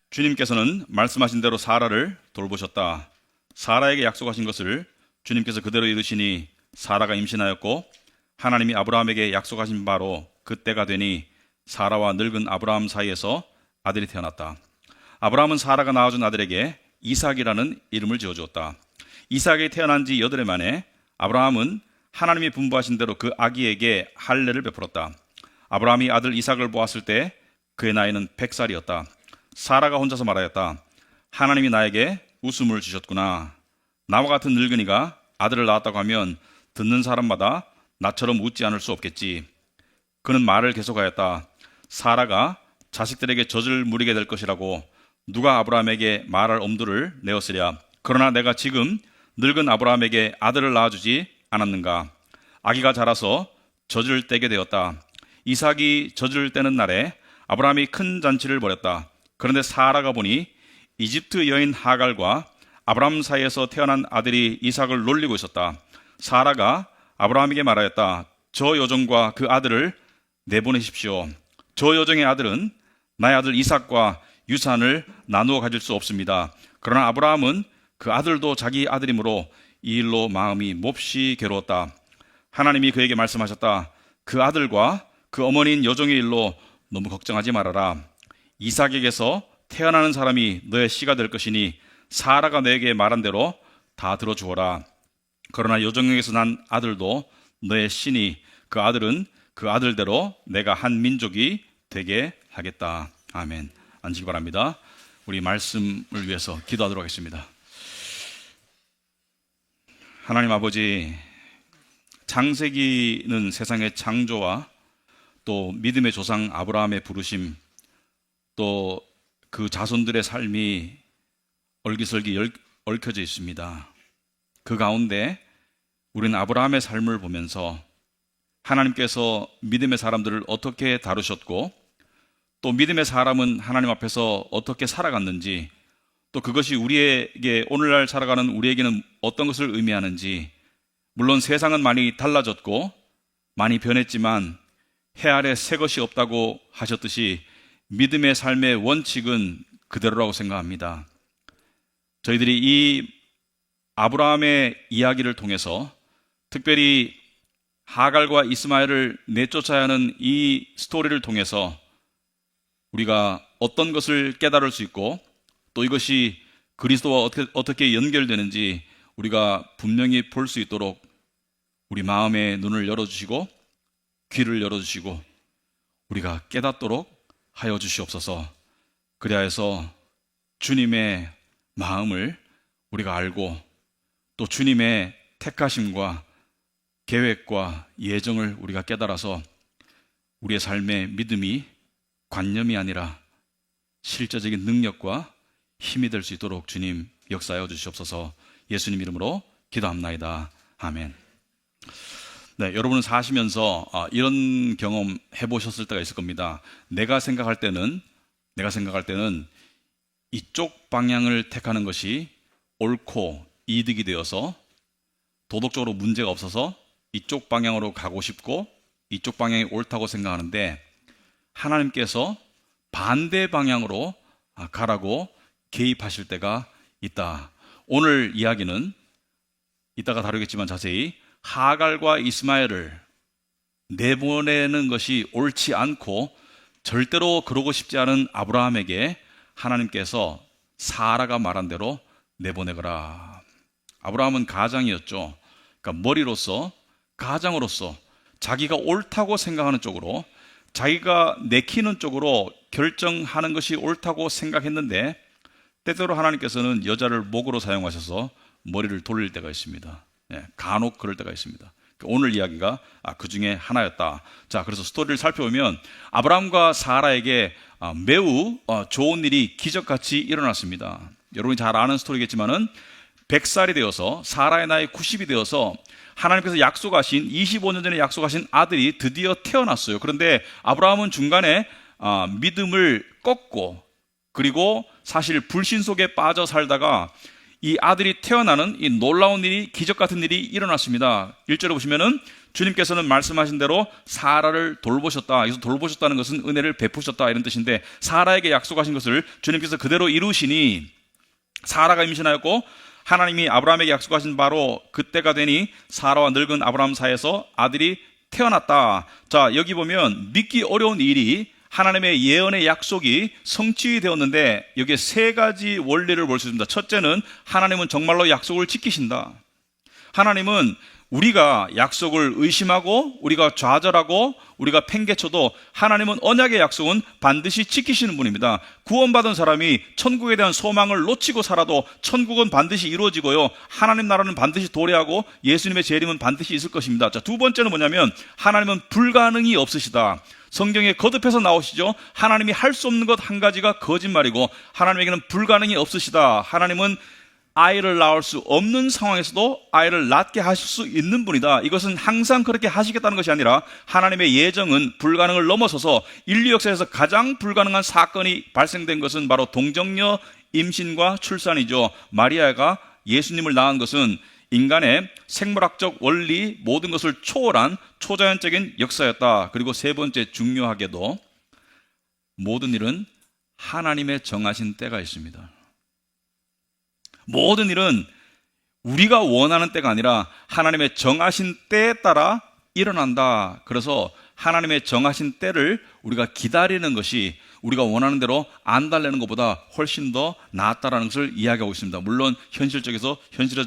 주님께서는 말씀하신 대로 사라를 돌보셨다. 사라에게 약속하신 것을 주님께서 그대로 이루시니 사라가 임신하였고, 하나님이 아브라함에게 약속하신 바로 그때가 되니 사라와 늙은 아브라함 사이에서 아들이 태어났다. 아브라함은 사라가 낳아준 아들에게 이삭이라는 이름을 지어주었다. 이삭이 태어난 지 8해 만에 아브라함은 하나님이 분부하신 대로 그 아기에게 할례를 베풀었다. 아브라함이 아들 이삭을 보았을 때 그의 나이는 100살이었다. 사라가 혼자서 말하였다. 하나님이 나에게 웃음을 주셨구나. 나와 같은 늙은이가 아들을 낳았다고 하면 듣는 사람마다 나처럼 웃지 않을 수 없겠지. 그는 말을 계속하였다. 사라가 자식들에게 젖을 물이게 될 것이라고 누가 아브라함에게 말할 엄두를 내었으랴. 그러나 내가 지금 늙은 아브라함에게 아들을 낳아주지 않았는가. 아기가 자라서 젖을 떼게 되었다. 이삭이 젖을 떼는 날에 아브라함이 큰 잔치를 벌였다. 그런데 사라가 보니 이집트 여인 하갈과 아브라함 사이에서 태어난 아들이 이삭을 놀리고 있었다. 사라가 아브라함에게 말하였다. 저 여종과 그 아들을 내보내십시오. 저 여종의 아들은 나의 아들 이삭과 유산을 나누어 가질 수 없습니다. 그러나 아브라함은 그 아들도 자기 아들이므로 이 일로 마음이 몹시 괴로웠다. 하나님이 그에게 말씀하셨다. 그 아들과 그 어머니인 여종의 일로 너무 걱정하지 말아라. 이삭에게서 태어나는 사람이 너의 씨가 될 것이니 사라가 너에게 말한 대로 다 들어주어라. 그러나 여종에게서 난 아들도 너의 씨니 그 아들은 그 아들대로 내가 한 민족이 되게 하겠다. 아멘. 앉으기 바랍니다. 우리 말씀을 위해서 기도하도록 하겠습니다. 하나님 아버지, 창세기는 세상의 창조와 또 믿음의 조상 아브라함의 부르심, 또 그 자손들의 삶이 얼기설기 얽혀져 있습니다. 그 가운데 우리는 아브라함의 삶을 보면서 하나님께서 믿음의 사람들을 어떻게 다루셨고, 또 믿음의 사람은 하나님 앞에서 어떻게 살아갔는지, 또 그것이 우리에게 오늘날 살아가는 우리에게는 어떤 것을 의미하는지, 물론 세상은 많이 달라졌고 많이 변했지만 해 아래 새 것이 없다고 하셨듯이 믿음의 삶의 원칙은 그대로라고 생각합니다. 저희들이 이 아브라함의 이야기를 통해서 특별히 하갈과 이스마엘을 내쫓아야 하는 이 스토리를 통해서 우리가 어떤 것을 깨달을 수 있고, 또 이것이 그리스도와 어떻게 연결되는지 우리가 분명히 볼 수 있도록 우리 마음의 눈을 열어주시고 귀를 열어주시고 우리가 깨닫도록 하여 주시옵소서. 그리하여서 주님의 마음을 우리가 알고 또 주님의 택하심과 계획과 예정을 우리가 깨달아서 우리의 삶의 믿음이 관념이 아니라 실제적인 능력과 힘이 될 수 있도록 주님 역사하여 주시옵소서. 예수님 이름으로 기도합나이다. 아멘. 네, 여러분은 사시면서 이런 경험 해보셨을 때가 있을 겁니다. 내가 생각할 때는 이쪽 방향을 택하는 것이 옳고 이득이 되어서 도덕적으로 문제가 없어서 이쪽 방향으로 가고 싶고 이쪽 방향이 옳다고 생각하는데, 하나님께서 반대 방향으로 가라고 개입하실 때가 있다. 오늘 이야기는 이따가 다루겠지만 자세히 하갈과 이스마엘을 내보내는 것이 옳지 않고 절대로 그러고 싶지 않은 아브라함에게 하나님께서 사라가 말한 대로 내보내거라. 아브라함은 가장이었죠. 그러니까 머리로서, 가장으로서 자기가 옳다고 생각하는 쪽으로, 자기가 내키는 쪽으로 결정하는 것이 옳다고 생각했는데, 때때로 하나님께서는 여자를 목으로 사용하셔서 머리를 돌릴 때가 있습니다. 간혹 그럴 때가 있습니다. 오늘 이야기가 그 중에 하나였다. 자, 그래서 스토리를 살펴보면 아브라함과 사라에게 매우 좋은 일이 기적같이 일어났습니다. 여러분이 잘 아는 스토리겠지만은 100살이 되어서 사라의 나이 90이 되어서 하나님께서 약속하신 25년 전에 약속하신 아들이 드디어 태어났어요. 그런데 아브라함은 중간에 믿음을 꺾고, 그리고 사실 불신 속에 빠져 살다가 이 아들이 태어나는 이 놀라운 일이, 기적 같은 일이 일어났습니다. 1절에 보시면은 주님께서는 말씀하신 대로 사라를 돌보셨다. 여기서 돌보셨다는 것은 은혜를 베푸셨다 이런 뜻인데, 사라에게 약속하신 것을 주님께서 그대로 이루시니 사라가 임신하였고 하나님이 아브라함에게 약속하신 바로 그때가 되니 사라와 늙은 아브라함 사이에서 아들이 태어났다. 자, 여기 보면 믿기 어려운 일이 하나님의 예언의 약속이 성취되었는데 여기에 세 가지 원리를 볼 수 있습니다. 첫째는 하나님은 정말로 약속을 지키신다. 하나님은 우리가 약속을 의심하고 우리가 좌절하고 우리가 팽개쳐도 하나님은 언약의 약속은 반드시 지키시는 분입니다. 구원받은 사람이 천국에 대한 소망을 놓치고 살아도 천국은 반드시 이루어지고요, 하나님 나라는 반드시 도래하고 예수님의 재림은 반드시 있을 것입니다. 자, 두 번째는 뭐냐면 하나님은 불가능이 없으시다. 성경에 거듭해서 나오시죠. 하나님이 할 수 없는 것 한 가지가 거짓말이고 하나님에게는 불가능이 없으시다. 하나님은 아이를 낳을 수 없는 상황에서도 아이를 낳게 하실 수 있는 분이다. 이것은 항상 그렇게 하시겠다는 것이 아니라 하나님의 예정은 불가능을 넘어서서 인류 역사에서 가장 불가능한 사건이 발생된 것은 바로 동정녀 임신과 출산이죠. 마리아가 예수님을 낳은 것은 인간의 생물학적 원리 모든 것을 초월한 초자연적인 역사였다. 그리고 세 번째, 중요하게도 모든 일은 하나님의 정하신 때가 있습니다. 모든 일은 우리가 원하는 때가 아니라 하나님의 정하신 때에 따라 일어난다. 그래서 하나님의 정하신 때를 우리가 기다리는 것이 우리가 원하는 대로 안 달래는 것보다 훨씬 더 낫다라는 것을 이야기하고 있습니다. 물론 현실에서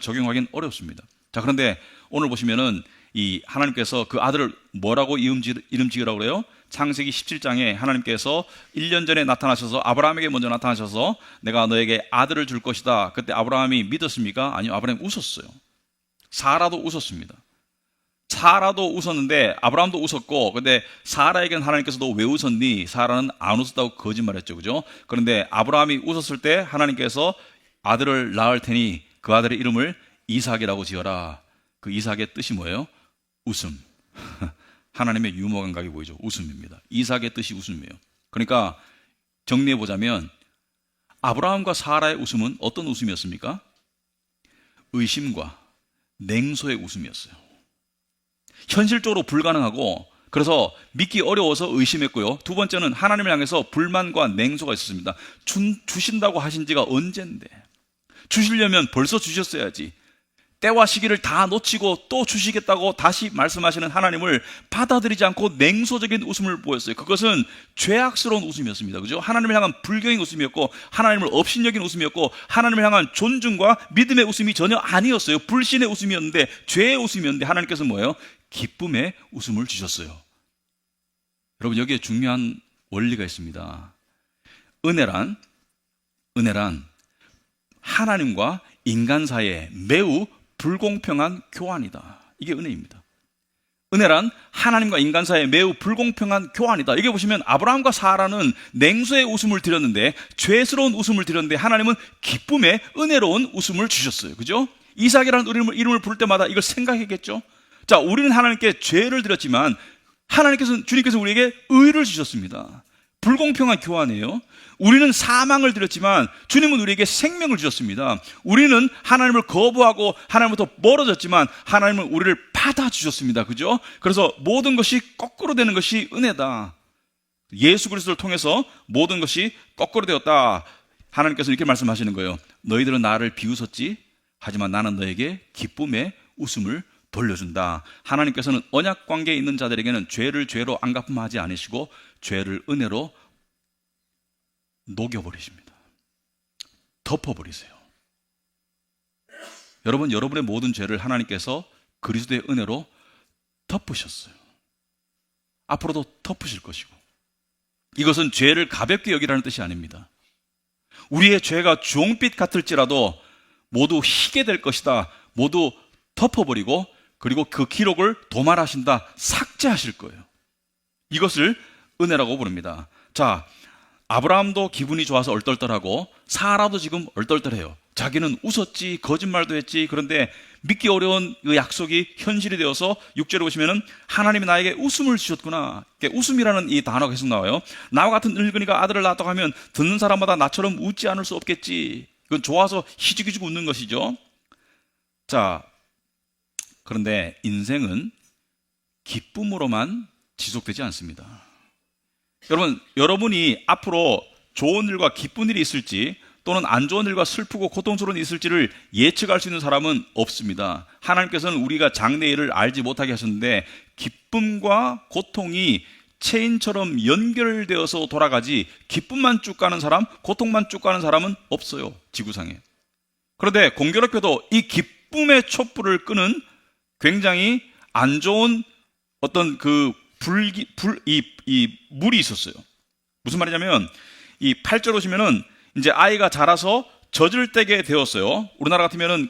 적용하기는 어렵습니다. 자, 그런데 오늘 보시면은 이 하나님께서 그 아들을 뭐라고 이름 지으라고 그래요? 창세기 17장에 하나님께서 1년 전에 나타나셔서 아브라함에게 먼저 나타나셔서 내가 너에게 아들을 줄 것이다. 그때 아브라함이 믿었습니까? 아니요, 아브라함이 웃었어요. 사라도 웃었습니다. 사라도 웃었는데 아브라함도 웃었고, 근데 사라에게는 하나님께서 너 왜 웃었니? 사라는 안 웃었다고 거짓말했죠, 그죠? 그런데 아브라함이 웃었을 때 하나님께서 아들을 낳을 테니 그 아들의 이름을 이삭이라고 지어라. 그 이삭의 뜻이 뭐예요? 웃음. 하나님의 유머 감각이 보이죠. 웃음입니다. 이삭의 뜻이 웃음이에요. 그러니까 정리해 보자면 아브라함과 사라의 웃음은 어떤 웃음이었습니까? 의심과 냉소의 웃음이었어요. 현실적으로 불가능하고 그래서 믿기 어려워서 의심했고요. 두 번째는 하나님을 향해서 불만과 냉소가 있었습니다. 주신다고 하신 지가 언젠데, 주시려면 벌써 주셨어야지. 때와 시기를 다 놓치고 또 주시겠다고 다시 말씀하시는 하나님을 받아들이지 않고 냉소적인 웃음을 보였어요. 그것은 죄악스러운 웃음이었습니다. 그죠? 하나님을 향한 불경의 웃음이었고 하나님을 업신여긴 웃음이었고 하나님을 향한 존중과 믿음의 웃음이 전혀 아니었어요. 불신의 웃음이었는데, 죄의 웃음이었는데 하나님께서 뭐예요? 기쁨의 웃음을 주셨어요. 여러분, 여기에 중요한 원리가 있습니다. 은혜란 하나님과 인간 사이에 매우 불공평한 교환이다. 이게 은혜입니다. 은혜란 하나님과 인간 사이에 매우 불공평한 교환이다. 여기 보시면 아브라함과 사라는 냉소의 웃음을 드렸는데, 죄스러운 웃음을 드렸는데 하나님은 기쁨의 은혜로운 웃음을 주셨어요. 그죠? 이삭이라는 이름을 부를 때마다 이걸 생각했겠죠? 자, 우리는 하나님께 죄를 드렸지만 주님께서 우리에게 의를 주셨습니다. 불공평한 교환이에요. 우리는 사망을 드렸지만 주님은 우리에게 생명을 주셨습니다. 우리는 하나님을 거부하고 하나님부터 멀어졌지만 하나님은 우리를 받아주셨습니다. 그죠? 그래서 모든 것이 거꾸로 되는 것이 은혜다. 예수 그리스도를 통해서 모든 것이 거꾸로 되었다. 하나님께서 이렇게 말씀하시는 거예요. 너희들은 나를 비웃었지, 하지만 나는 너에게 기쁨의 웃음을 돌려준다. 하나님께서는 언약 관계에 있는 자들에게는 죄를 죄로 안 갚음하지 않으시고 죄를 은혜로 녹여버리십니다. 덮어버리세요. 여러분, 여러분의 모든 죄를 하나님께서 그리스도의 은혜로 덮으셨어요. 앞으로도 덮으실 것이고, 이것은 죄를 가볍게 여기라는 뜻이 아닙니다. 우리의 죄가 주홍빛 같을지라도 모두 희게 될 것이다. 모두 덮어버리고 그리고 그 기록을 도말하신다. 삭제하실 거예요. 이것을 은혜라고 부릅니다. 자, 아브라함도 기분이 좋아서 얼떨떨하고 사라도 지금 얼떨떨해요. 자기는 웃었지, 거짓말도 했지. 그런데 믿기 어려운 그 약속이 현실이 되어서 6절에 보시면은 하나님이 나에게 웃음을 주셨구나. 웃음이라는 이 단어가 계속 나와요. 나와 같은 늙은이가 아들을 낳았다고 하면 듣는 사람마다 나처럼 웃지 않을 수 없겠지. 이건 좋아서 희죽희죽 웃는 것이죠. 자, 그런데 인생은 기쁨으로만 지속되지 않습니다. 여러분이 앞으로 좋은 일과 기쁜 일이 있을지 또는 안 좋은 일과 슬프고 고통스러운 일이 있을지를 예측할 수 있는 사람은 없습니다. 하나님께서는 우리가 장래일을 알지 못하게 하셨는데 기쁨과 고통이 체인처럼 연결되어서 돌아가지 기쁨만 쭉 가는 사람, 고통만 쭉 가는 사람은 없어요, 지구상에. 그런데 공교롭게도 이 기쁨의 촛불을 끄는 굉장히 안 좋은 어떤 물이 있었어요. 무슨 말이냐면 이 8절 보시면은 이제 아이가 자라서 젖을 떼게 되었어요. 우리나라 같으면은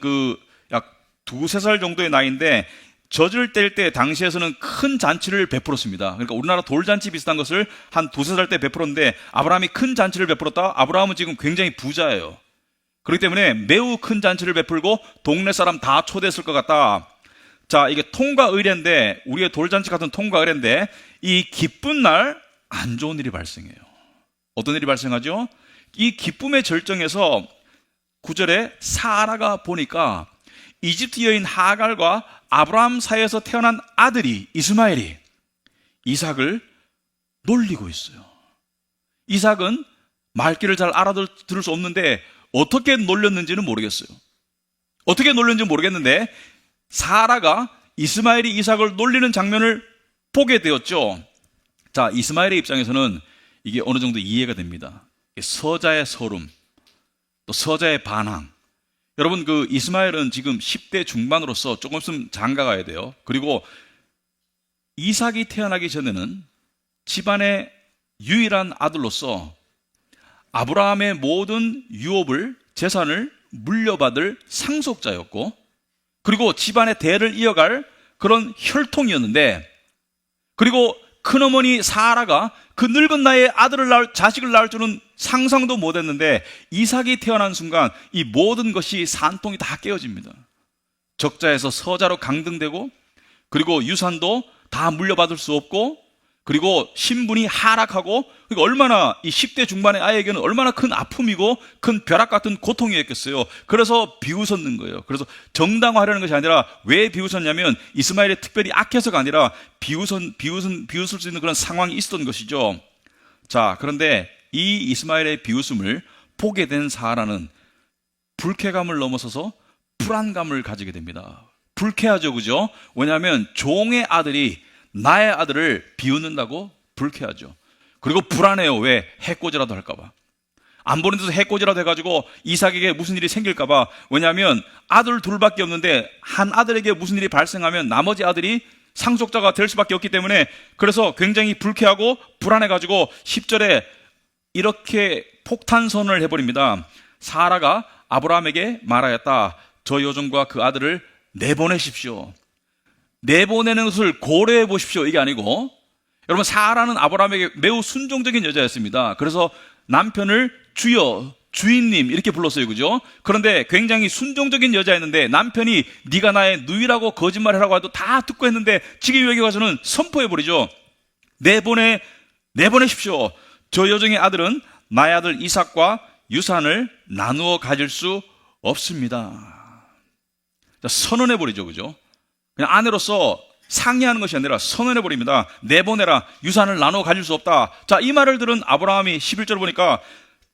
약 2-3살 정도의 나이인데 젖을 뗄 때 당시에서는 큰 잔치를 베풀었습니다. 그러니까 우리나라 돌잔치 비슷한 것을 한 2-3살 때 베풀었는데 아브라함이 큰 잔치를 베풀었다. 아브라함은 지금 굉장히 부자예요. 그렇기 때문에 매우 큰 잔치를 베풀고 동네 사람 다 초대했을 것 같다. 자, 이게 통과 의례인데, 우리의 돌잔치 같은 통과 의례인데 이 기쁜 날 안 좋은 일이 발생해요. 어떤 일이 발생하죠? 이 기쁨의 절정에서 9절에 사라가 보니까 이집트 여인 하갈과 아브라함 사이에서 태어난 아들이 이스마엘이 이삭을 놀리고 있어요. 이삭은 말귀를 잘 알아들을 수 없는데 어떻게 놀렸는지는 모르겠어요. 어떻게 놀렸는지 모르겠는데 사라가 이스마엘이 이삭을 놀리는 장면을 보게 되었죠. 자, 이스마엘의 입장에서는 이게 어느 정도 이해가 됩니다. 서자의 서름, 또 서자의 반항. 여러분, 이스마엘은 지금 10대 중반으로서 조금 있으면 장가 가야 돼요. 그리고 이삭이 태어나기 전에는 집안의 유일한 아들로서 아브라함의 모든 유업을, 재산을 물려받을 상속자였고, 그리고 집안의 대를 이어갈 그런 혈통이었는데, 그리고 큰어머니 사라가 그 늙은 나이에 자식을 낳을 줄은 상상도 못했는데 이삭이 태어난 순간 이 모든 것이 산통이 다 깨어집니다. 적자에서 서자로 강등되고, 그리고 유산도 다 물려받을 수 없고, 그리고 신분이 하락하고, 그러니까 얼마나 이 10대 중반의 아이에게는 얼마나 큰 아픔이고 큰 벼락 같은 고통이었겠어요. 그래서 비웃었는 거예요. 그래서 정당화하려는 것이 아니라 왜 비웃었냐면 이스마엘이 특별히 악해서가 아니라 비웃을 수 있는 그런 상황이 있었던 것이죠. 자, 그런데 이 이스마엘의 비웃음을 보게 된 사라는 불쾌감을 넘어서서 불안감을 가지게 됩니다. 불쾌하죠, 그죠? 왜냐하면 종의 아들이 나의 아들을 비웃는다고 불쾌하죠. 그리고 불안해요. 왜? 해코지라도 할까봐. 안 보는 데서 해코지라도 해가지고 이삭에게 무슨 일이 생길까봐. 왜냐하면 아들 둘밖에 없는데 한 아들에게 무슨 일이 발생하면 나머지 아들이 상속자가 될 수밖에 없기 때문에, 그래서 굉장히 불쾌하고 불안해가지고 10절에 이렇게 폭탄 선언을 해버립니다. 사라가 아브라함에게 말하였다. 저 여종과 그 아들을 내보내십시오. 내보내는 것을 고려해 보십시오. 이게 아니고, 여러분, 사라는 아브라함에게 매우 순종적인 여자였습니다. 그래서 남편을 주여, 주인님 이렇게 불렀어요, 그죠? 그런데 굉장히 순종적인 여자였는데 남편이 네가 나의 누이라고 거짓말하라고 해도 다 듣고 했는데 지금 여기 와서는 선포해버리죠. 내보내십시오. 저 여종의 아들은 나의 아들 이삭과 유산을 나누어 가질 수 없습니다. 선언해버리죠, 그죠? 그냥 아내로서 상의하는 것이 아니라 선언해버립니다. 내보내라. 유산을 나눠 가질 수 없다. 자, 이 말을 들은 아브라함이 11절 보니까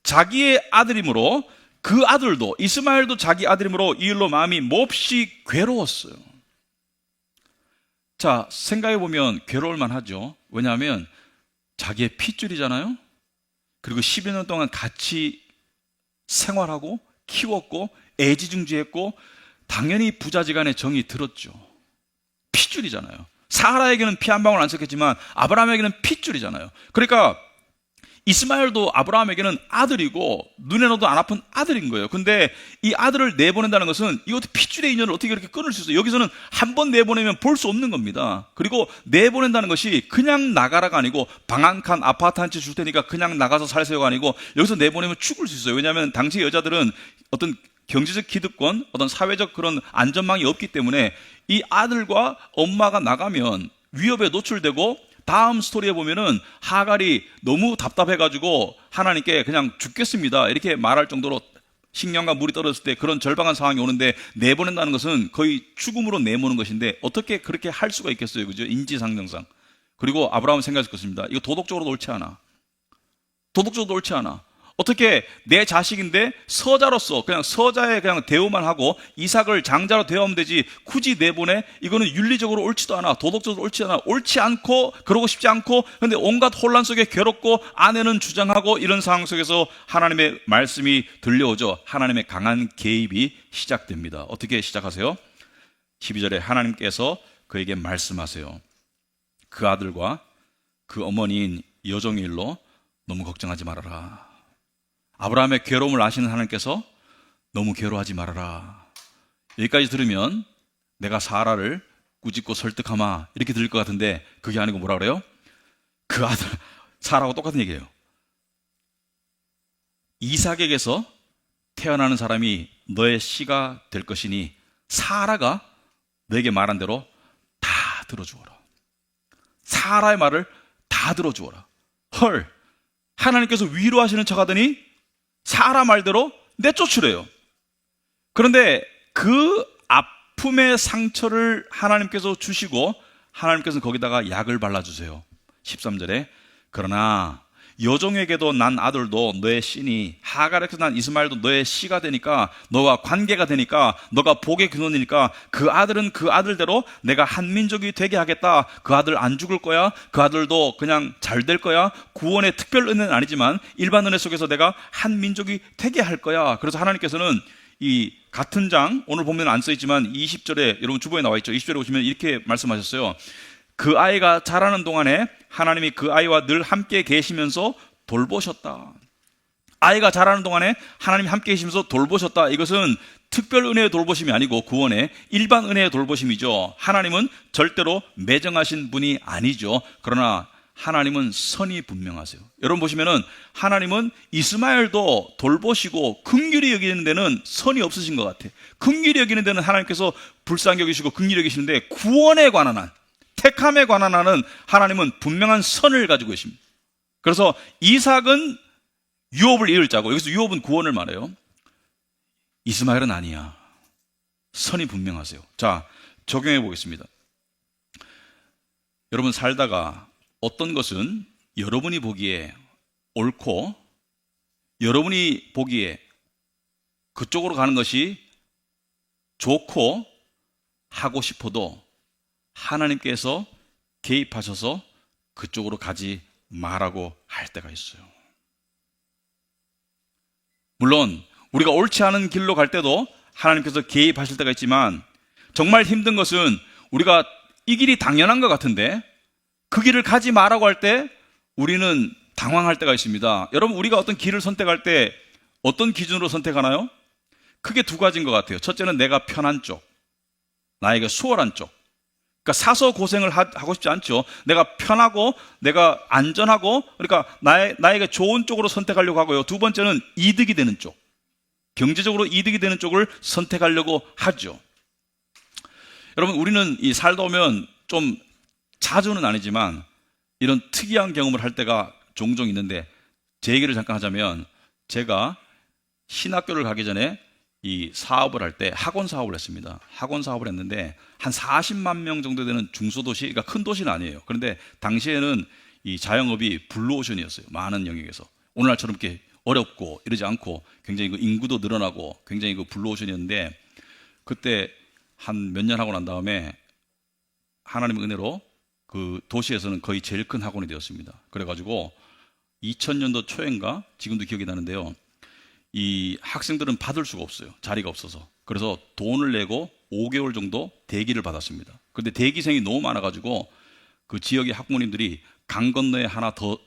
자기의 아들이므로, 그 아들도, 이스마엘도 자기 아들이므로 이 일로 마음이 몹시 괴로웠어요. 자, 생각해보면 괴로울만 하죠. 왜냐하면 자기의 핏줄이잖아요. 그리고 12년 동안 같이 생활하고 키웠고 애지중지했고 당연히 부자지간의 정이 들었죠. 핏줄이잖아요. 사라에게는 피 한 방울 안 섞였지만 아브라함에게는 핏줄이잖아요. 그러니까 이스마엘도 아브라함에게는 아들이고 눈에 넣어도 안 아픈 아들인 거예요. 근데 이 아들을 내보낸다는 것은 이것도 핏줄의 인연을 어떻게 그렇게 끊을 수 있어요? 여기서는 한 번 내보내면 볼 수 없는 겁니다. 그리고 내보낸다는 것이 그냥 나가라가 아니고 방 한 칸 아파트 한 채 줄 테니까 그냥 나가서 살세요가 아니고 여기서 내보내면 죽을 수 있어요. 왜냐하면 당시 여자들은 어떤 경제적 기득권, 어떤 사회적 그런 안전망이 없기 때문에 이 아들과 엄마가 나가면 위협에 노출되고, 다음 스토리에 보면은 하갈이 너무 답답해가지고 하나님께 그냥 죽겠습니다 이렇게 말할 정도로 식량과 물이 떨어졌을 때 그런 절박한 상황이 오는데 내보낸다는 것은 거의 죽음으로 내모는 것인데 어떻게 그렇게 할 수가 있겠어요? 그죠? 인지상정상. 그리고 아브라함은 생각했을 것입니다. 이거 도덕적으로 옳지 않아. 도덕적으로 옳지 않아. 어떻게 내 자식인데 서자로서 그냥 서자의 그냥 대우만 하고 이삭을 장자로 대우하면 되지 굳이 내보내? 이거는 윤리적으로 옳지도 않아. 도덕적으로 옳지 않아. 옳지 않고 그러고 싶지 않고 근데 온갖 혼란 속에 괴롭고 아내는 주장하고 이런 상황 속에서 하나님의 말씀이 들려오죠. 하나님의 강한 개입이 시작됩니다. 어떻게 시작하세요? 12절에 하나님께서 그에게 말씀하세요. 그 아들과 그 어머니인 여종의 일로 너무 걱정하지 말아라. 아브라함의 괴로움을 아시는 하나님께서 너무 괴로워하지 말아라. 여기까지 들으면 내가 사라를 꾸짖고 설득하마 이렇게 들릴 것 같은데 그게 아니고 뭐라 그래요? 그 아들 사라하고 똑같은 얘기예요. 이삭에게서 태어나는 사람이 너의 씨가 될 것이니 사라가 너에게 말한 대로 다 들어주어라. 사라의 말을 다 들어주어라. 헐, 하나님께서 위로하시는 척하더니 사라 말대로 내쫓으래요. 그런데 그 아픔의 상처를 하나님께서 주시고 하나님께서는 거기다가 약을 발라주세요. 13절에 그러나 여종에게도 난 아들도 너의 씨니 하갈에게서 난 이스마엘도 너의 씨가 되니까 너와 관계가 되니까 너가 복의 근원이니까 그 아들은 그 아들대로 내가 한 민족이 되게 하겠다. 그 아들 안 죽을 거야. 그 아들도 그냥 잘 될 거야. 구원의 특별 은혜는 아니지만 일반 은혜 속에서 내가 한 민족이 되게 할 거야. 그래서 하나님께서는 이 같은 장 오늘 보면 안 써있지만 20절에 여러분 주보에 나와 있죠. 20절에 보시면 이렇게 말씀하셨어요. 그 아이가 자라는 동안에 하나님이 그 아이와 늘 함께 계시면서 돌보셨다. 아이가 자라는 동안에 하나님이 함께 계시면서 돌보셨다. 이것은 특별 은혜의 돌보심이 아니고 구원의 일반 은혜의 돌보심이죠. 하나님은 절대로 매정하신 분이 아니죠. 그러나 하나님은 선이 분명하세요. 여러분 보시면은 하나님은 이스마엘도 돌보시고 긍휼히 여기는 데는 선이 없으신 것 같아. 긍휼히 여기는 데는 하나님께서 불쌍히 여기시고 긍휼히 여기시는데 구원에 관한 한 택함에 관한 한은 하나님은 분명한 선을 가지고 계십니다. 그래서 이삭은 유업을 이을 자고 여기서 유업은 구원을 말해요. 이스마엘은 아니야. 선이 분명하세요. 자, 적용해 보겠습니다. 여러분 살다가 어떤 것은 여러분이 보기에 옳고 여러분이 보기에 그쪽으로 가는 것이 좋고 하고 싶어도 하나님께서 개입하셔서 그쪽으로 가지 말라고 할 때가 있어요. 물론 우리가 옳지 않은 길로 갈 때도 하나님께서 개입하실 때가 있지만 정말 힘든 것은 우리가 이 길이 당연한 것 같은데 그 길을 가지 말라고 할 때 우리는 당황할 때가 있습니다. 여러분 우리가 어떤 길을 선택할 때 어떤 기준으로 선택하나요? 크게 두 가지인 것 같아요. 첫째는 내가 편한 쪽, 나에게 수월한 쪽. 그러니까 사서 고생을 하고 싶지 않죠. 내가 편하고 내가 안전하고 그러니까 나에게 좋은 쪽으로 선택하려고 하고요. 두 번째는 이득이 되는 쪽, 경제적으로 이득이 되는 쪽을 선택하려고 하죠. 여러분 우리는 이 살다 오면 좀 자주는 아니지만 이런 특이한 경험을 할 때가 종종 있는데 제 얘기를 잠깐 하자면 제가 신학교를 가기 전에 이 사업을 할 때 학원 사업을 했습니다. 학원 사업을 했는데 한 40만 명 정도 되는 중소도시, 그러니까 큰 도시는 아니에요. 그런데 당시에는 이 자영업이 블루오션이었어요. 많은 영역에서. 오늘날처럼 이렇게 어렵고 이러지 않고 굉장히 그 인구도 늘어나고 굉장히 그 블루오션이었는데 그때 한 몇 년 하고 난 다음에 하나님의 은혜로 그 도시에서는 거의 제일 큰 학원이 되었습니다. 그래가지고 2000년도 초인가 지금도 기억이 나는데요. 이 학생들은 받을 수가 없어요. 자리가 없어서. 그래서 돈을 내고 5개월 정도 대기를 받았습니다. 그런데 대기생이 너무 많아가지고 그 지역의 학부모님들이 강 건너에 하나 더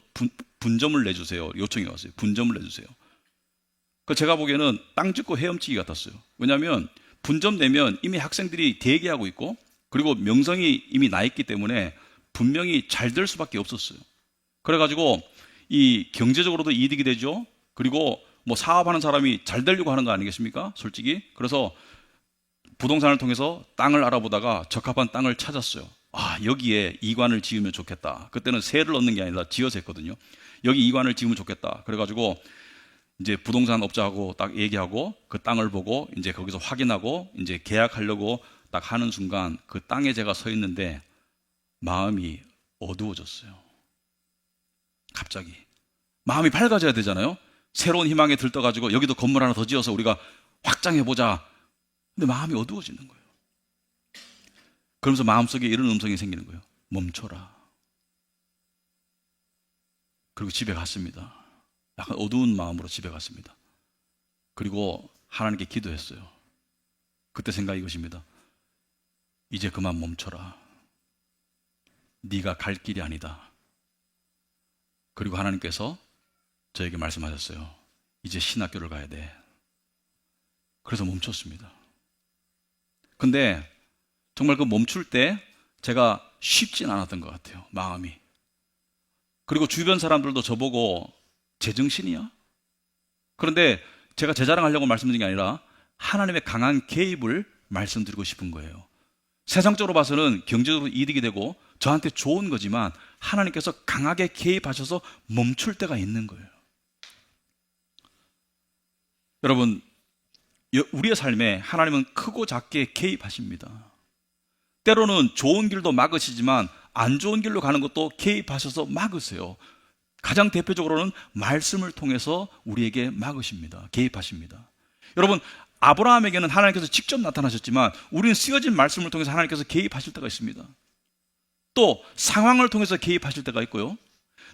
분점을 내주세요. 요청이 왔어요. 분점을 내주세요. 그 제가 보기에는 땅 짚고 헤엄치기 같았어요. 왜냐하면 분점 내면 이미 학생들이 대기하고 있고 그리고 명성이 이미 나 있기 때문에 분명히 잘 될 수밖에 없었어요. 그래가지고 이 경제적으로도 이득이 되죠. 그리고 뭐 사업하는 사람이 잘 되려고 하는 거 아니겠습니까? 솔직히. 그래서 부동산을 통해서 땅을 알아보다가 적합한 땅을 찾았어요. 아, 여기에 이관을 지으면 좋겠다. 그때는 세를 얻는 게 아니라 지어서 했거든요. 여기 이관을 지으면 좋겠다. 그래가지고 이제 부동산 업자하고 딱 얘기하고 그 땅을 보고 이제 거기서 확인하고 이제 계약하려고 딱 하는 순간 그 땅에 제가 서 있는데 마음이 어두워졌어요. 갑자기. 마음이 밝아져야 되잖아요. 새로운 희망에 들떠가지고 여기도 건물 하나 더 지어서 우리가 확장해보자. 근데 마음이 어두워지는 거예요. 그러면서 마음속에 이런 음성이 생기는 거예요. 멈춰라. 그리고 집에 갔습니다. 약간 어두운 마음으로 집에 갔습니다. 그리고 하나님께 기도했어요. 그때 생각이 이것입니다. 이제 그만 멈춰라. 네가 갈 길이 아니다. 그리고 하나님께서 저에게 말씀하셨어요. 이제 신학교를 가야 돼. 그래서 멈췄습니다. 근데 정말 그 멈출 때 제가 쉽진 않았던 것 같아요. 마음이. 그리고 주변 사람들도 저보고 제정신이야? 그런데 제가 제 자랑하려고 말씀드린 게 아니라 하나님의 강한 개입을 말씀드리고 싶은 거예요. 세상적으로 봐서는 경제적으로 이득이 되고 저한테 좋은 거지만 하나님께서 강하게 개입하셔서 멈출 때가 있는 거예요. 여러분, 우리의 삶에 하나님은 크고 작게 개입하십니다. 때로는 좋은 길도 막으시지만 안 좋은 길로 가는 것도 개입하셔서 막으세요. 가장 대표적으로는 말씀을 통해서 우리에게 막으십니다. 개입하십니다. 여러분, 아브라함에게는 하나님께서 직접 나타나셨지만 우리는 쓰여진 말씀을 통해서 하나님께서 개입하실 때가 있습니다. 또 상황을 통해서 개입하실 때가 있고요.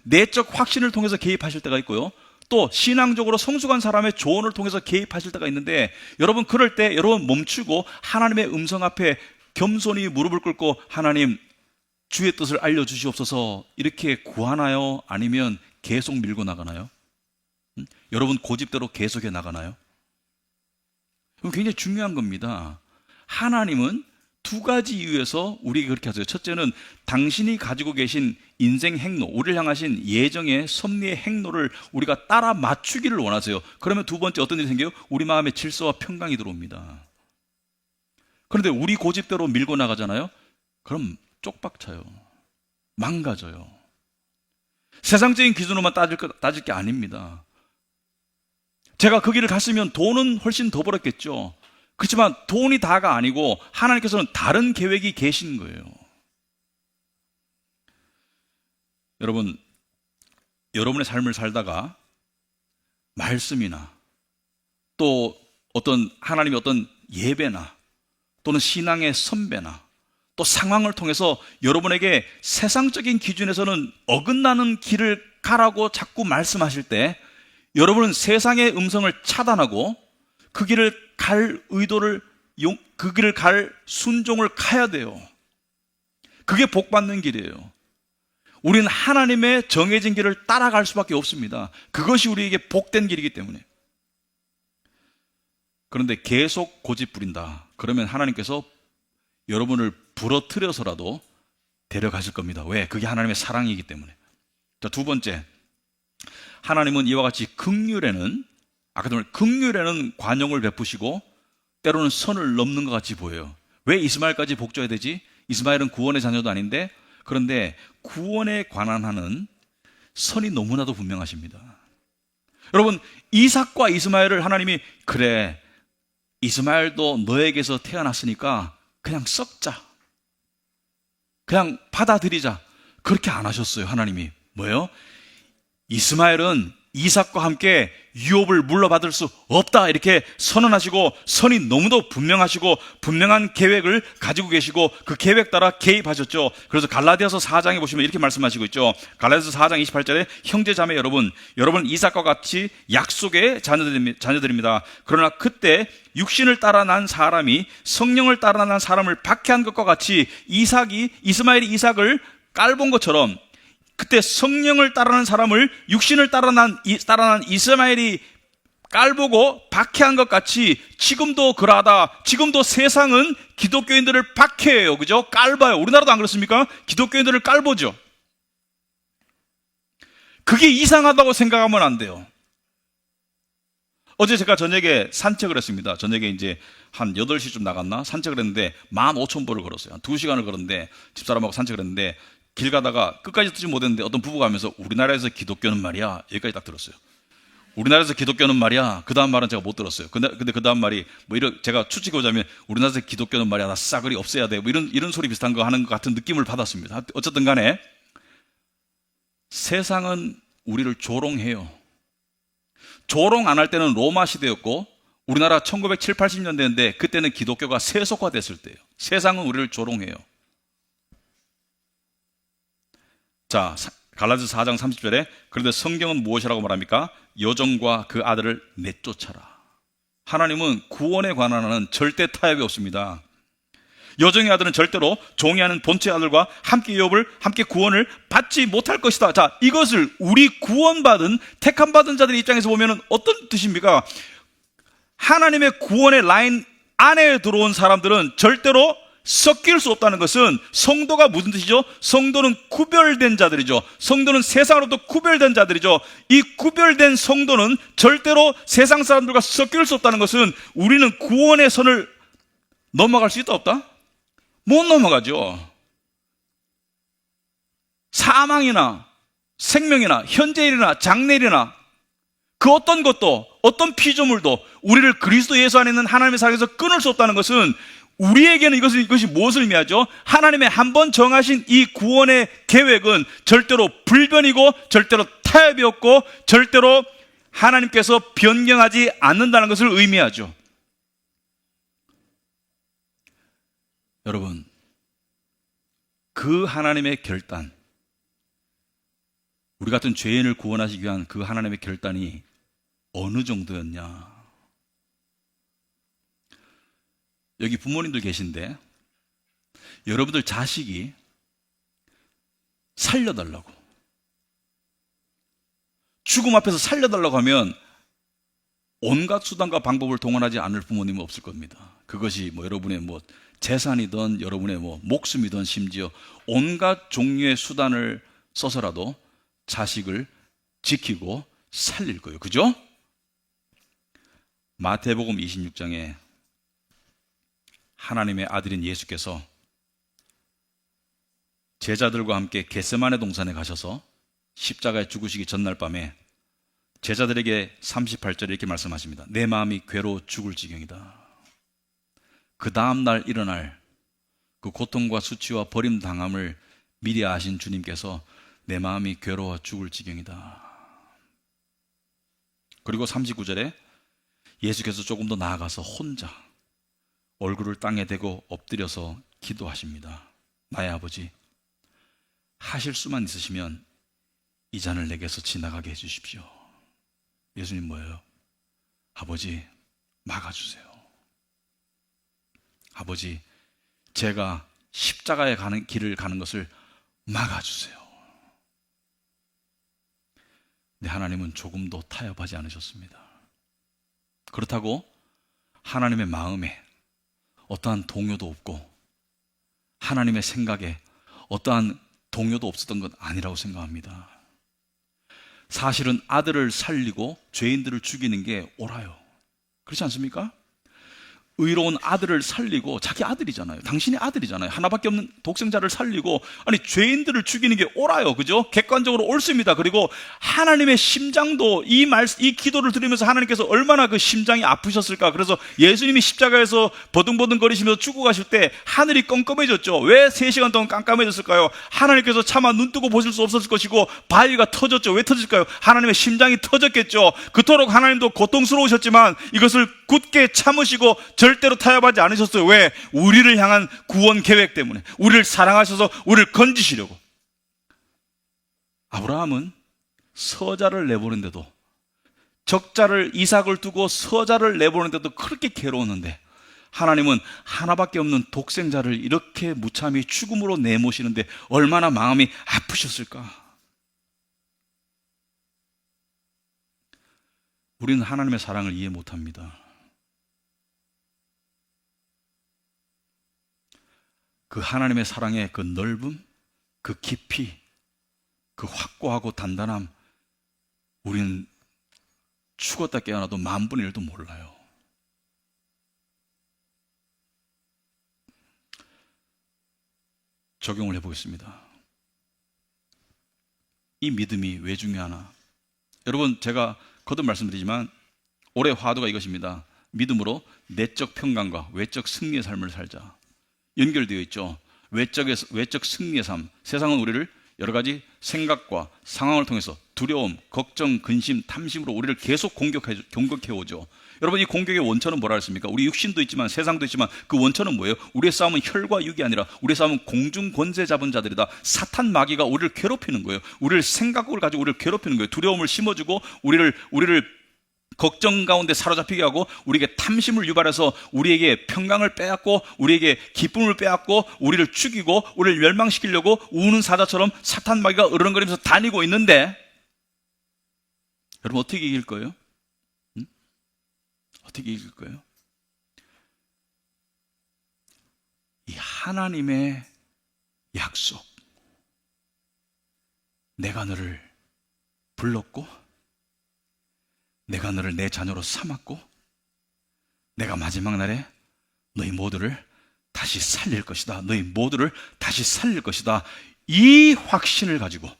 내적 확신을 통해서 개입하실 때가 있고요. 또 신앙적으로 성숙한 사람의 조언을 통해서 개입하실 때가 있는데 여러분, 그럴 때 여러분 멈추고 하나님의 음성 앞에 겸손히 무릎을 꿇고 하나님, 주의 뜻을 알려주시옵소서 이렇게 구하나요? 아니면 계속 밀고 나가나요? 여러분 고집대로 계속해 나가나요? 굉장히 중요한 겁니다. 하나님은 두 가지 이유에서 우리에게 그렇게 하세요. 첫째는 당신이 가지고 계신 인생 행로, 우리를 향하신 예정의 섭리의 행로를 우리가 따라 맞추기를 원하세요. 그러면 두 번째 어떤 일이 생겨요? 우리 마음에 질서와 평강이 들어옵니다. 그런데 우리 고집대로 밀고 나가잖아요? 그럼 쪽박차요. 망가져요. 세상적인 기준으로만 따질 게 아닙니다. 제가 그 길을 갔으면 돈은 훨씬 더 벌었겠죠. 그렇지만 돈이 다가 아니고 하나님께서는 다른 계획이 계신 거예요. 여러분, 여러분의 삶을 살다가 말씀이나 또 어떤 하나님의 어떤 예배나 또는 신앙의 선배나 또 상황을 통해서 여러분에게 세상적인 기준에서는 어긋나는 길을 가라고 자꾸 말씀하실 때 여러분은 세상의 음성을 차단하고 그 길을 갈 의도를, 그 길을 갈 순종을 가야 돼요. 그게 복 받는 길이에요. 우리는 하나님의 정해진 길을 따라갈 수밖에 없습니다. 그것이 우리에게 복된 길이기 때문에. 그런데 계속 고집 부린다. 그러면 하나님께서 여러분을 부러뜨려서라도 데려가실 겁니다. 왜? 그게 하나님의 사랑이기 때문에. 자, 두 번째, 하나님은 이와 같이 긍휼에는, 아까도 말한 긍휼에는 관용을 베푸시고 때로는 선을 넘는 것 같이 보여요. 왜 이스마엘까지 복 줘야 되지? 이스마엘은 구원의 자녀도 아닌데. 그런데 구원에 관한 하는 선이 너무나도 분명하십니다. 여러분, 이삭과 이스마엘을 하나님이 그래, 이스마엘도 너에게서 태어났으니까 그냥 썩자, 그냥 받아들이자, 그렇게 안 하셨어요. 하나님이 뭐예요? 이스마엘은 이삭과 함께 유업을 물러받을 수 없다 이렇게 선언하시고 선이 너무도 분명하시고 분명한 계획을 가지고 계시고 그 계획 따라 개입하셨죠. 그래서 갈라디아서 4장에 보시면 이렇게 말씀하시고 있죠. 갈라디아서 4장 28절에 형제 자매 여러분 이삭과 같이 약속의 자녀들입니다. 그러나 그때 육신을 따라 난 사람이 성령을 따라 난 사람을 박해한 것과 같이 이스마엘이 이삭을 깔본 것처럼 그때 성령을 따라난 사람을 육신을 따라난 이스마엘이 깔보고 박해한 것 같이 지금도 그러하다. 지금도 세상은 기독교인들을 박해해요. 그죠? 깔봐요. 우리나라도 안 그렇습니까? 기독교인들을 깔보죠. 그게 이상하다고 생각하면 안 돼요. 어제 제가 저녁에 산책을 했습니다. 저녁에 이제 한 8시쯤 나갔나? 산책을 했는데 15,000보를 걸었어요. 한 2시간을 걸었는데 집사람하고 산책을 했는데 길 가다가 끝까지 듣지 못했는데 어떤 부부가 하면서 우리나라에서 기독교는 말이야, 여기까지 딱 들었어요. 우리나라에서 기독교는 말이야. 그 다음 말은 제가 못 들었어요. 근데 그 다음 말이 제가 추측하자면 우리나라에서 기독교는 말이야. 나 싸그리 없애야 돼. 뭐 이런 소리 비슷한 거 하는 것 같은 느낌을 받았습니다. 어쨌든 간에 세상은 우리를 조롱해요. 조롱 안 할 때는 로마 시대였고 우리나라 1970, 80년대인데 그때는 기독교가 세속화됐을 때예요. 세상은 우리를 조롱해요. 자, 갈라디아서 4장 30절에 그런데 성경은 무엇이라고 말합니까? 여종과 그 아들을 내쫓아라. 하나님은 구원에 관한 절대 타협이 없습니다. 여종의 아들은 절대로 종이 아닌 본체의 아들과 함께 유업을 함께 구원을 받지 못할 것이다. 자, 이것을 우리 구원받은 택함받은 자들의 입장에서 보면 어떤 뜻입니까? 하나님의 구원의 라인 안에 들어온 사람들은 절대로 섞일 수 없다는 것은 성도가 무슨 뜻이죠? 성도는 구별된 자들이죠. 성도는 세상으로부터 구별된 자들이죠. 이 구별된 성도는 절대로 세상 사람들과 섞일 수 없다는 것은 우리는 구원의 선을 넘어갈 수 있다 없다? 못 넘어가죠. 사망이나 생명이나 현재일이나 장래일이나 그 어떤 것도 어떤 피조물도 우리를 그리스도 예수 안에 있는 하나님의 사랑에서 끊을 수 없다는 것은 우리에게는 이것이 무엇을 의미하죠? 하나님의 한 번 정하신 이 구원의 계획은 절대로 불변이고 절대로 타협이 없고 절대로 하나님께서 변경하지 않는다는 것을 의미하죠. 여러분, 그 하나님의 결단, 우리 같은 죄인을 구원하시기 위한 그 하나님의 결단이 어느 정도였냐? 여기 부모님들 계신데 여러분들 자식이 살려달라고, 죽음 앞에서 살려달라고 하면 온갖 수단과 방법을 동원하지 않을 부모님은 없을 겁니다. 그것이 여러분의 재산이든 여러분의 목숨이든 심지어 온갖 종류의 수단을 써서라도 자식을 지키고 살릴 거예요. 그죠? 마태복음 26장에 하나님의 아들인 예수께서 제자들과 함께 겟세마네 동산에 가셔서 십자가에 죽으시기 전날 밤에 제자들에게 38절에 이렇게 말씀하십니다. 내 마음이 괴로워 죽을 지경이다. 그 다음날 일어날 그 고통과 수치와 버림당함을 미리 아신 주님께서 내 마음이 괴로워 죽을 지경이다. 그리고 39절에 예수께서 조금 더 나아가서 혼자 얼굴을 땅에 대고 엎드려서 기도하십니다. 나의 아버지, 하실 수만 있으시면 이 잔을 내게서 지나가게 해주십시오. 예수님 뭐예요? 아버지, 막아주세요. 아버지, 제가 십자가에 가는 길을 가는 것을 막아주세요. 근데 하나님은 조금도 타협하지 않으셨습니다. 그렇다고 하나님의 마음에 어떠한 동요도 없고 하나님의 생각에 어떠한 동요도 없었던 건 아니라고 생각합니다. 사실은 아들을 살리고 죄인들을 죽이는 게 옳아요. 그렇지 않습니까? 의로운 아들을 살리고, 자기 아들이잖아요. 당신의 아들이잖아요. 하나밖에 없는 독생자를 살리고, 아니 죄인들을 죽이는 게 옳아요. 그죠? 객관적으로 옳습니다. 그리고 하나님의 심장도 이 기도를 들으면서 하나님께서 얼마나 그 심장이 아프셨을까. 그래서 예수님이 십자가에서 버둥버둥거리시면서 죽고 가실 때 하늘이 깜깜해졌죠. 왜 3시간 동안 깜깜해졌을까요? 하나님께서 차마 눈 뜨고 보실 수 없었을 것이고 바위가 터졌죠. 왜 터질까요? 하나님의 심장이 터졌겠죠. 그토록 하나님도 고통스러우셨지만 이것을 굳게 참으시고 절대로 타협하지 않으셨어요. 왜? 우리를 향한 구원 계획 때문에, 우리를 사랑하셔서 우리를 건지시려고. 아브라함은 서자를 내보는데도, 적자를 이삭을 두고 서자를 내보는데도 그렇게 괴로웠는데 하나님은 하나밖에 없는 독생자를 이렇게 무참히 죽음으로 내모시는데 얼마나 마음이 아프셨을까. 우리는 하나님의 사랑을 이해 못합니다. 그 하나님의 사랑의 그 넓음, 그 깊이, 그 확고하고 단단함, 우리는 죽었다 깨어나도 10,000분의 1도 몰라요. 적용을 해보겠습니다. 이 믿음이 왜 중요하나? 여러분, 제가 거듭 말씀드리지만 올해 화두가 이것입니다. 믿음으로 내적 평강과 외적 승리의 삶을 살자. 연결되어 있죠. 외적 승리의 삶. 세상은 우리를 여러 가지 생각과 상황을 통해서 두려움, 걱정, 근심, 탐심으로 우리를 계속 공격해오죠. 여러분, 이 공격의 원천은 뭐라 했습니까? 우리 육신도 있지만 세상도 있지만 그 원천은 뭐예요? 우리의 싸움은 혈과 육이 아니라 우리의 싸움은 공중 권세 잡은 자들이다. 사탄 마귀가 우리를 괴롭히는 거예요. 우리를 생각을 가지고 우리를 괴롭히는 거예요. 두려움을 심어주고 우리를 걱정 가운데 사로잡히게 하고 우리에게 탐심을 유발해서 우리에게 평강을 빼앗고 우리에게 기쁨을 빼앗고 우리를 죽이고 우리를 멸망시키려고 우는 사자처럼 사탄 마귀가 으르렁거리면서 다니고 있는데 여러분 어떻게 이길 거예요? 어떻게 이길 거예요? 이 하나님의 약속, 내가 너를 불렀고 내가 너를 내 자녀로 삼았고 내가 마지막 날에 너희 모두를 다시 살릴 것이다. 너희 모두를 다시 살릴 것이다. 이 확신을 가지고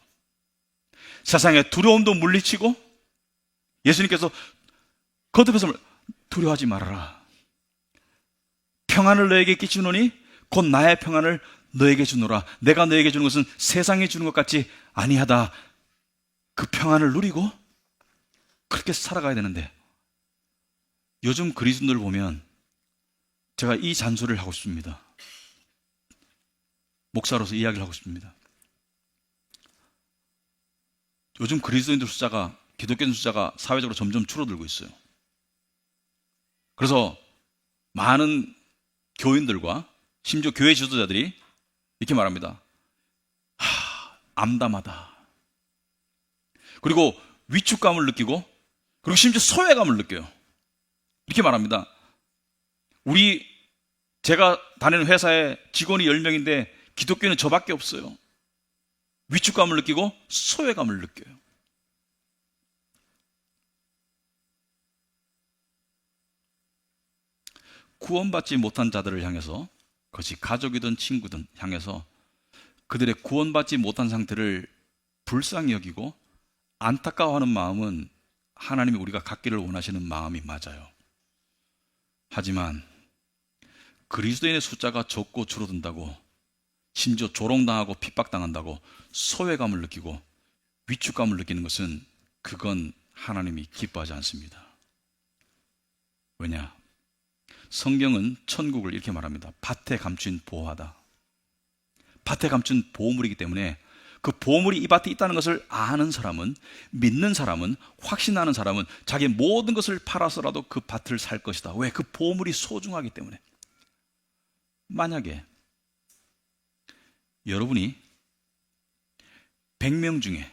세상의 두려움도 물리치고 예수님께서 거듭해서 두려워하지 말아라. 평안을 너에게 끼치노니 곧 나의 평안을 너에게 주노라. 내가 너에게 주는 것은 세상에 주는 것 같지 아니하다. 그 평안을 누리고 그렇게 살아가야 되는데 요즘 그리스도인들 보면 제가 이 잔소리를 하고 싶습니다. 목사로서 이야기를 하고 싶습니다. 요즘 그리스도인들 숫자가, 기독교인 숫자가 사회적으로 점점 줄어들고 있어요. 그래서 많은 교인들과 심지어 교회 지도자들이 이렇게 말합니다. 암담하다. 그리고 위축감을 느끼고 그리고 심지어 소외감을 느껴요. 이렇게 말합니다. 제가 다니는 회사에 직원이 10명인데 기독교인은 저밖에 없어요. 위축감을 느끼고 소외감을 느껴요. 구원받지 못한 자들을 향해서, 그것이 가족이든 친구든 향해서 그들의 구원받지 못한 상태를 불쌍히 여기고 안타까워하는 마음은 하나님이 우리가 갖기를 원하시는 마음이 맞아요. 하지만 그리스도인의 숫자가 적고 줄어든다고, 심지어 조롱당하고 핍박당한다고 소외감을 느끼고 위축감을 느끼는 것은 그건 하나님이 기뻐하지 않습니다. 왜냐? 성경은 천국을 이렇게 말합니다. 밭에 감춘 보화다. 밭에 감춘 보물이기 때문에 그 보물이 이 밭에 있다는 것을 아는 사람은, 믿는 사람은, 확신하는 사람은 자기의 모든 것을 팔아서라도 그 밭을 살 것이다. 왜? 그 보물이 소중하기 때문에. 만약에 여러분이 100명 중에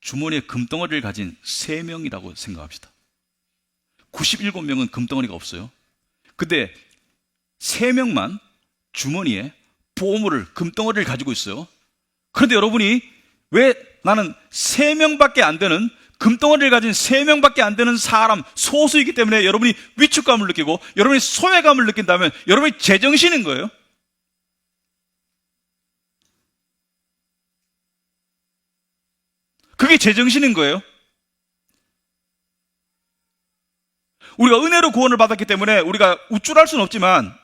주머니에 금덩어리를 가진 3명이라고 생각합시다. 97명은 금덩어리가 없어요. 근데 3명만 주머니에 보물을, 금덩어리를 가지고 있어요. 그런데 여러분이 왜 나는 3명밖에 안 되는, 금덩어리를 가진 3명밖에 안 되는 사람, 소수이기 때문에 여러분이 위축감을 느끼고 여러분이 소외감을 느낀다면 여러분이 제정신인 거예요. 그게 제정신인 거예요. 우리가 은혜로 구원을 받았기 때문에 우리가 우쭐할 수는 없지만,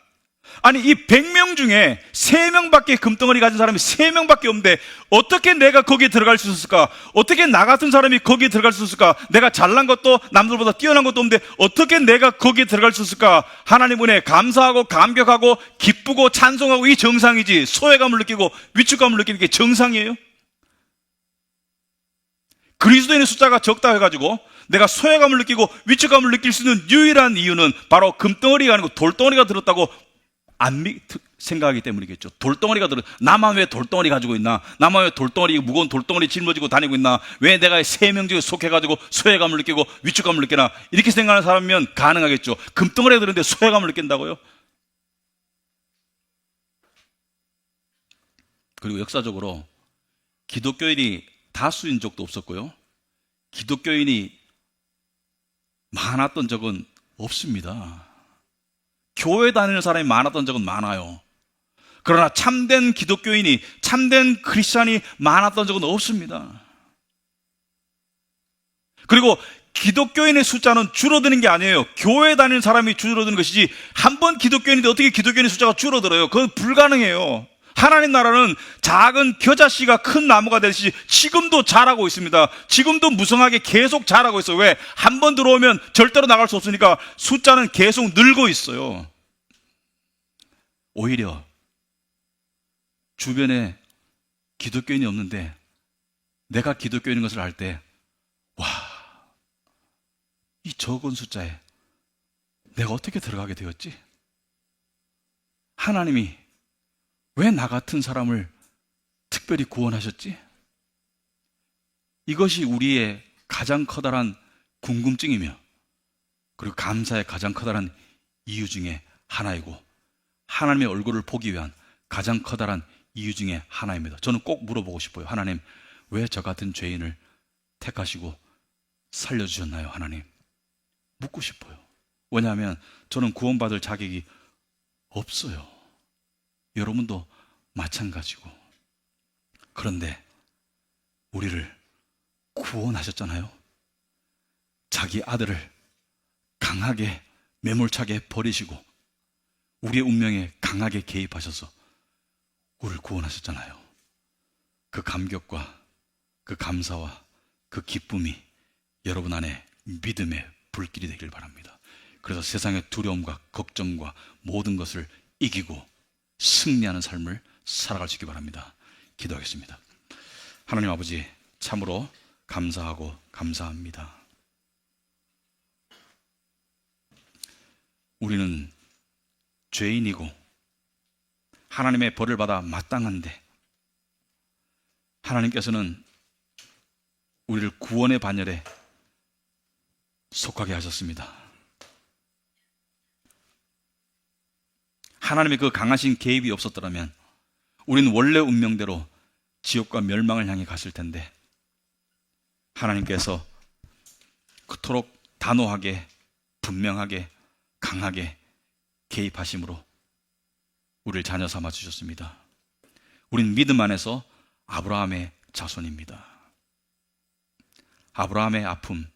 아니 이 100명 중에 3명밖에 금덩어리 가진 사람이 3명밖에 없는데 어떻게 내가 거기에 들어갈 수 있을까? 어떻게 나 같은 사람이 거기에 들어갈 수 있을까? 내가 잘난 것도 남들보다 뛰어난 것도 없는데 어떻게 내가 거기에 들어갈 수 있을까? 하나님 은혜에 감사하고 감격하고 기쁘고 찬송하고 이 정상이지, 소외감을 느끼고 위축감을 느끼는 게 정상이에요? 그리스도인의 숫자가 적다 해가지고 내가 소외감을 느끼고 위축감을 느낄 수 있는 유일한 이유는 바로 금덩어리가 아니고 돌덩어리가 들었다고 생각하기 때문이겠죠. 돌덩어리가 들어, 나만 왜 돌덩어리 가지고 있나? 나만 왜 돌덩어리, 무거운 돌덩어리 짊어지고 다니고 있나? 왜 내가 3명 중에 속해가지고 소외감을 느끼고 위축감을 느끼나? 이렇게 생각하는 사람이면 가능하겠죠. 금덩어리가 들었는데 소외감을 느낀다고요? 그리고 역사적으로 기독교인이 다수인 적도 없었고요, 기독교인이 많았던 적은 없습니다. 교회 다니는 사람이 많았던 적은 많아요. 그러나 참된 기독교인이, 참된 크리스찬이 많았던 적은 없습니다. 그리고 기독교인의 숫자는 줄어드는 게 아니에요. 교회 다니는 사람이 줄어드는 것이지, 한 번 기독교인인데 어떻게 기독교인의 숫자가 줄어들어요? 그건 불가능해요. 하나님 나라는 작은 겨자씨가 큰 나무가 되듯이 지금도 자라고 있습니다. 지금도 무성하게 계속 자라고 있어요. 왜? 한 번 들어오면 절대로 나갈 수 없으니까 숫자는 계속 늘고 있어요. 오히려 주변에 기독교인이 없는데 내가 기독교인인 것을 알 때, 와, 이 적은 숫자에 내가 어떻게 들어가게 되었지? 하나님이 왜 나 같은 사람을 특별히 구원하셨지? 이것이 우리의 가장 커다란 궁금증이며, 그리고 감사의 가장 커다란 이유 중에 하나이고, 하나님의 얼굴을 보기 위한 가장 커다란 이유 중에 하나입니다. 저는 꼭 물어보고 싶어요. 하나님, 왜 저 같은 죄인을 택하시고 살려주셨나요? 하나님, 묻고 싶어요. 왜냐하면 저는 구원받을 자격이 없어요. 여러분도 마찬가지고. 그런데 우리를 구원하셨잖아요. 자기 아들을 강하게 매몰차게 버리시고 우리의 운명에 강하게 개입하셔서 우리를 구원하셨잖아요. 그 감격과 그 감사와 그 기쁨이 여러분 안에 믿음의 불길이 되길 바랍니다. 그래서 세상의 두려움과 걱정과 모든 것을 이기고 승리하는 삶을 살아갈 수 있기 바랍니다. 기도하겠습니다. 하나님 아버지, 참으로 감사하고 감사합니다. 우리는 죄인이고 하나님의 벌을 받아 마땅한데, 하나님께서는 우리를 구원의 반열에 속하게 하셨습니다. 하나님의 그 강하신 개입이 없었더라면 우리는 원래 운명대로 지옥과 멸망을 향해 갔을 텐데, 하나님께서 그토록 단호하게, 분명하게, 강하게 개입하심으로 우리를 자녀 삼아 주셨습니다. 우린 믿음 안에서 아브라함의 자손입니다. 아브라함의 아픔,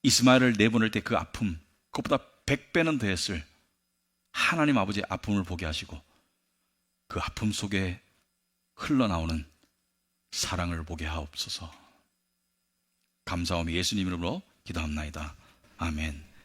이스마엘을 내보낼 때 그 아픔, 그것보다 100배는 더했을 하나님 아버지의 아픔을 보게 하시고 그 아픔 속에 흘러나오는 사랑을 보게 하옵소서. 감사하며 예수님 이름으로 기도합나이다. 아멘.